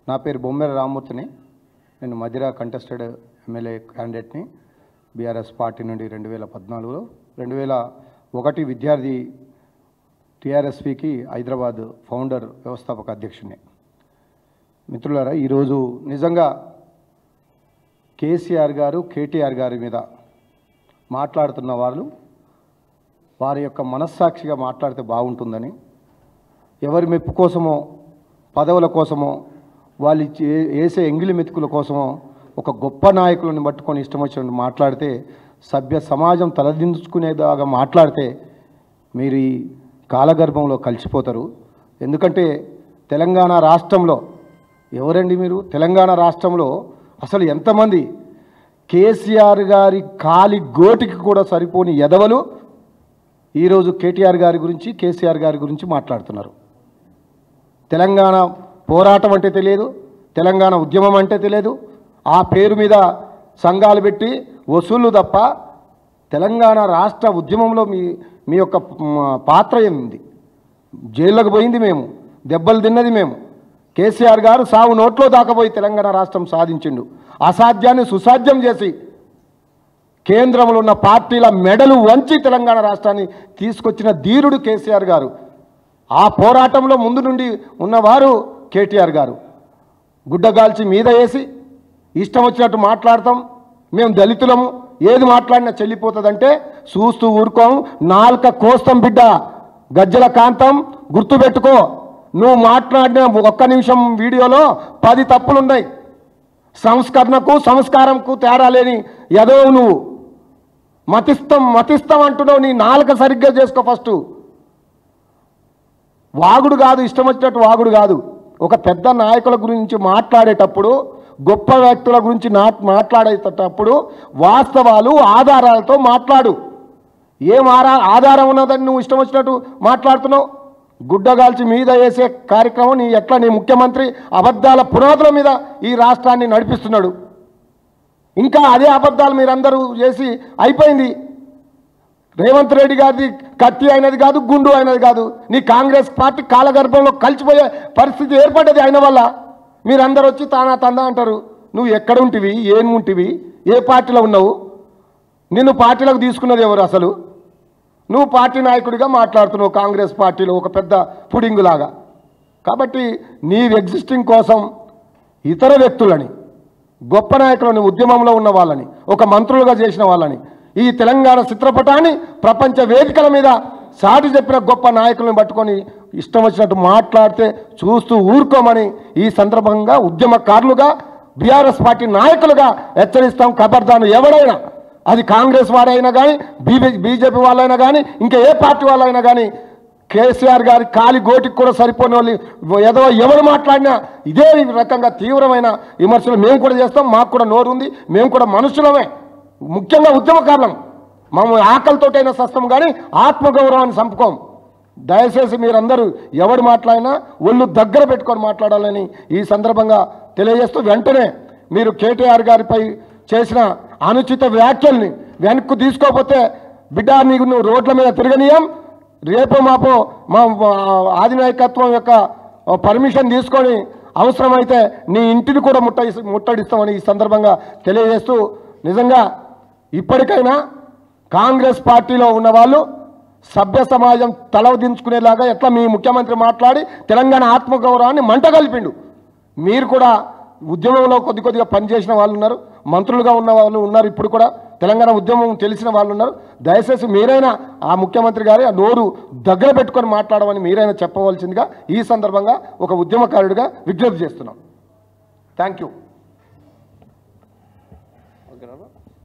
నా పేరు బొమ్మెర రామ్మూర్తిని. నేను మధిర కంటెస్టెడ్ ఎమ్మెల్యే క్యాండిడేట్ని బీఆర్ఎస్ పార్టీ నుండి 2014లో 2001 విద్యార్థి టీఆర్ఎస్పీకి హైదరాబాద్ ఫౌండర్ వ్యవస్థాపక అధ్యక్షుడిని. మిత్రులారా, ఈరోజు నిజంగా కేసీఆర్ గారు కేటీఆర్ గారి మీద మాట్లాడుతున్న వాళ్ళు వారి యొక్క మనస్సాక్షిగా మాట్లాడితే బాగుంటుందని, ఎవరి మెప్పు కోసమో పదవుల కోసమో వాళ్ళు వేసే ఎంగిలి మెతుకుల కోసమో ఒక గొప్ప నాయకులను పట్టుకొని ఇష్టం వచ్చినట్టు మాట్లాడితే, సభ్య సమాజం తలదించుకునేదాగా మాట్లాడితే మీరు ఈ కాలగర్భంలో కలిసిపోతారు. ఎందుకంటే తెలంగాణ రాష్ట్రంలో ఎవరండి మీరు? తెలంగాణ రాష్ట్రంలో అసలు ఎంతమంది కేసీఆర్ గారి కాలి గోటికి కూడా సరిపోని ఎదవలు ఈరోజు కేటీఆర్ గారి గురించి కేసీఆర్ గారి గురించి మాట్లాడుతున్నారు. తెలంగాణ పోరాటం అంటే తెలియదు, తెలంగాణ ఉద్యమం అంటే తెలియదు, ఆ పేరు మీద సంఘాలు పెట్టి వసూళ్ళు తప్ప తెలంగాణ రాష్ట్ర ఉద్యమంలో మీ యొక్క పాత్ర ఏమింది? జైళ్ళకు పోయింది మేము, దెబ్బలు తిన్నది మేము. కేసీఆర్ గారు సావు నోట్లో దాకపోయి తెలంగాణ రాష్ట్రం సాధించిండు. అసాధ్యాన్ని సుసాధ్యం చేసి కేంద్రంలో ఉన్న పార్టీల మెడలు వంచి తెలంగాణ రాష్ట్రాన్ని తీసుకొచ్చిన ధీరుడు కేసీఆర్ గారు. ఆ పోరాటంలో ముందు నుండి ఉన్నవారు కేటీఆర్ గారు. గుడ్డగాల్చి మీద వేసి ఇష్టం వచ్చినట్టు మాట్లాడతాం, మేము దళితులము, ఏది మాట్లాడినా చెల్లిపోతుందంటే చూస్తూ ఊరుకోము, నాలుక కోస్తం బిడ్డ, గజ్జల కాంతం. గుర్తుపెట్టుకో, నువ్వు మాట్లాడిన ఒక్క నిమిషం వీడియోలో 10 తప్పులున్నాయి. సంస్కరణకు సంస్కారంకు తేడా లేని ఎదవవు నువ్వు. మతిస్తాం అంటున్నావు. నీ నాలుక సరిగ్గా చేసుకో ఫస్ట్. వాగుడు కాదు, ఇష్టం వచ్చినట్టు వాగుడు కాదు. ఒక పెద్ద నాయకుల గురించి మాట్లాడేటప్పుడు, గొప్ప వ్యక్తుల గురించి మాట్లాడేటప్పుడు వాస్తవాలు ఆధారాలతో మాట్లాడు. ఏం ఆధారం ఉన్నదని నువ్వు ఇష్టం వచ్చినట్టు మాట్లాడుతున్నావు? గుడ్డగాల్చి మీద వేసే కార్యక్రమం నీ ముఖ్యమంత్రి అబద్ధాల పునాదుల మీద ఈ రాష్ట్రాన్ని నడిపిస్తున్నాడు. ఇంకా అదే అబద్ధాలు మీరందరూ చేసి అయిపోయింది. రేవంత్ రెడ్డి గారిది కత్తి అయినది కాదు, గుండు అయినది కాదు. నీ కాంగ్రెస్ పార్టీ కాలగర్భంలో కలిసిపోయే పరిస్థితి ఏర్పడ్డది ఆయన వల్ల. మీరందరూ వచ్చి తందా అంటారు. నువ్వు ఎక్కడ ఉంటివి, ఏం ఉంటివి, ఏ పార్టీలో ఉన్నావు? నిన్ను పార్టీలకు తీసుకున్నది ఎవరు? అసలు నువ్వు పార్టీ నాయకుడిగా మాట్లాడుతున్నావు కాంగ్రెస్ పార్టీలో ఒక పెద్ద పుడింగులాగా. కాబట్టి నీ ఎగ్జిస్టింగ్ కోసం ఇతర వ్యక్తులని, గొప్ప నాయకులని, ఉద్యమంలో ఉన్న వాళ్ళని, ఒక మంత్రులుగా చేసిన వాళ్ళని, ఈ తెలంగాణ చిత్రపటాన్ని ప్రపంచ వేదికల మీద సాటి చెప్పిన గొప్ప నాయకులను పట్టుకొని ఇష్టం వచ్చినట్టు మాట్లాడితే చూస్తూ ఊరుకోమని ఈ సందర్భంగా ఉద్యమకారులుగా, బీఆర్ఎస్ పార్టీ నాయకులుగా హెచ్చరిస్తాం. ఖబర్దారు, ఎవరైనా, అది కాంగ్రెస్ వారైనా కానీ, బీజేపీ వాళ్ళైనా కానీ, ఇంకా ఏ పార్టీ వాళ్ళైనా కానీ, కేసీఆర్ గారి కాలి గోటికి కూడా సరిపోని వాళ్ళు ఏదో ఎవరు మాట్లాడినా ఇదే రకంగా తీవ్రమైన విమర్శలు మేము కూడా చేస్తాం. మాకు కూడా నోరు ఉంది, మేము కూడా మనుషులమే, ముఖ్యంగా ఉద్యమకారులం. మేము ఆకలితోటైనా సస్తాం కానీ ఆత్మగౌరవాన్ని చంపుకోం. దయచేసి మీరందరూ ఎవరు మాట్లాడినా ఒళ్ళు దగ్గర పెట్టుకొని మాట్లాడాలని ఈ సందర్భంగా తెలియజేస్తూ, వెంటనే మీరు కేటీఆర్ గారిపై చేసిన అనుచిత వ్యాఖ్యల్ని వెనక్కు తీసుకోకపోతే బిడ్డ నీకు నువ్వు రోడ్ల మీద తిరగనీయం. రేపో మాపో మా ఆధినాయకత్వం యొక్క పర్మిషన్ తీసుకొని అవసరమైతే నీ ఇంటిని కూడా ముట్టడిస్తామని ఈ సందర్భంగా తెలియజేస్తూ, నిజంగా ఇప్పటికైనా కాంగ్రెస్ పార్టీలో ఉన్న వాళ్ళు సభ్య సమాజం తలదించుకునేలాగా ఎట్లా మీ ముఖ్యమంత్రి మాట్లాడి తెలంగాణ ఆత్మగౌరవాన్ని మంటగలిపిండు. మీరు కూడా ఉద్యమంలో కొద్దిగా పనిచేసిన వాళ్ళు ఉన్నారు, మంత్రులుగా ఉన్న వాళ్ళు ఉన్నారు, ఇప్పుడు కూడా తెలంగాణ ఉద్యమం తెలిసిన వాళ్ళు ఉన్నారు. దయచేసి మీరైనా ఆ ముఖ్యమంత్రి గారి ఆ నోరు దగ్గర పెట్టుకొని మాట్లాడమని మీరైనా చెప్పవలసిందిగా ఈ సందర్భంగా ఒక ఉద్యమకారుడిగా విజ్ఞప్తి చేస్తున్నాం. Thank you.